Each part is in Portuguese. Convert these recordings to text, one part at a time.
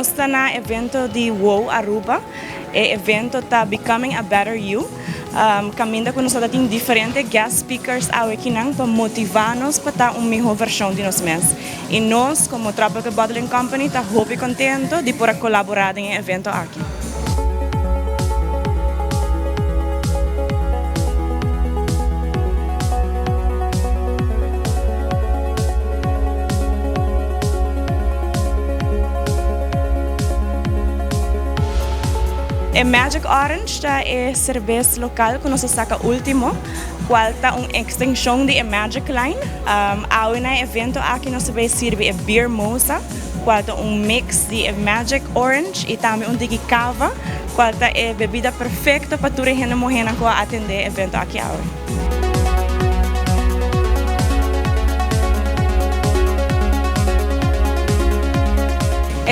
nós está na evento de WoW Aruba. O evento está Becoming a Better You. Caminda com nós tem diferentes guest speakers aqui para motivar-nos para dar uma melhor versão de nós mesmos. E nós, como Tropical Bottling Company, estamos muito contentes de poder colaborar em evento aqui. O Magic Orange é cerveja local que nós saca último, qual está uma extensão de Magic Line. Ao evento aqui nós vai servir a beer mosa, qual está mix de Magic Orange e também de cava, qual está a bebida perfeita para toda gente morrer que atender o evento aqui hoje.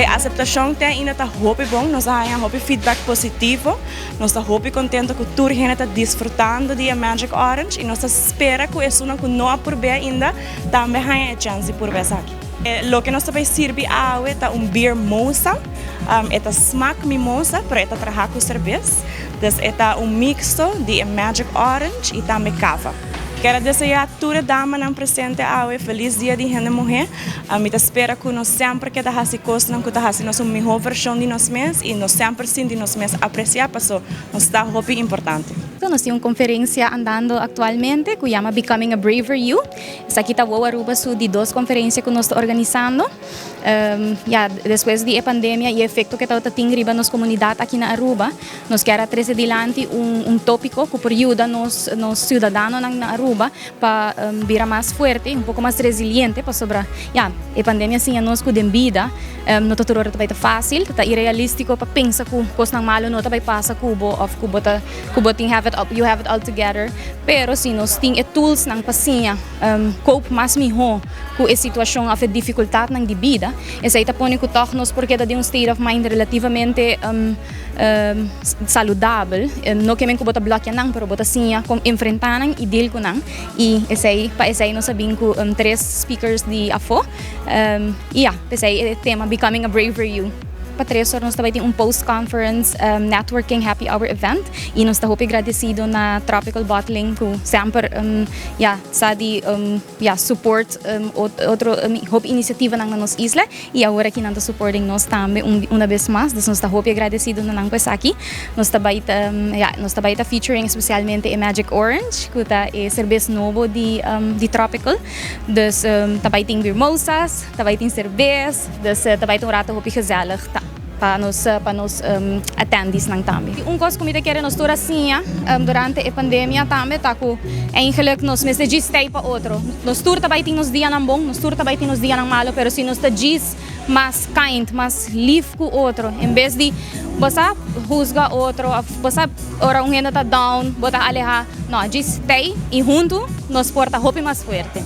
A aceitação ainda está muito bom, nós temos feedback positivo, nós estamos muito contentes que toda a gente está desfrutando de Magic Orange e nós esperamos que isso que não provou ainda também tenha a chance de provar aqui. O que nós vamos servir é beer mosa, é smack mimosa, mas é trabalhar com cerveja, então é mixto de Magic Orange e também cava. Quero desejar a toda dama que presente hoje feliz dia de gente mulher. Eu espero que nós sempre que nós façamos a melhor versão de nós mesmos e nós sempre sim de nós mesmos apreciar, porque nós está muito importante. Nós temos uma conferência andando atualmente que se chama Becoming a Braver You. Essa aqui está WoW Aruba de 2 conferências que nós estamos organizando. Depois da pandemia e o efeito que está tendo na nossa comunidade aqui na Aruba, nós queremos trazer adiante tópico que pode ajudar os cidadãos na Aruba para virar mais forte, pouco mais resiliente para sobre a pandemia sim a nós com vida, não está tudo vai fácil, está irrealístico para pensar que coisa não malo não vai passar cubo of cubo you have it all together, pero se nós temos tools nang pasinha cope mais melhor com a situação a dificuldade nang de vida, essa aí está pondo que nós porque está de state of mind relativamente saudável, não que me que bota bloquear não, pero bota sim com enfrentar e deal com não, e essa aí nós sabemos que 3 speakers de AFO, esse aí é o tema Becoming a Braver You. Para 3 horas nós também temos post-conference networking happy hour event e nós estamos agradecidos na Tropical Bottling que sempre sabe support outra iniciativa na nossa isla e agora aqui nós supporting nós também uma vez mais, nós estamos agradecidos na coisa aqui. Nós também está featuring especialmente a Magic Orange que é cerveja novo de Tropical. Dus também tem mimosas, também tem cerveja, dus também tem rato hopi gezellig para nos attendees nang também. Coisa que me quer nós toda assim, durante a pandemia também tá com eigenlijk nós mesmo de stay para outro. Nós toda também tem nos dias não bom, nós toda também tem nos dias não malo, pero se nós tá diz mais kind, mais live com outro, em vez de você juzga outro, você ora gente tá down, bota alejar, não, just stay e junto nós porta hope mais forte.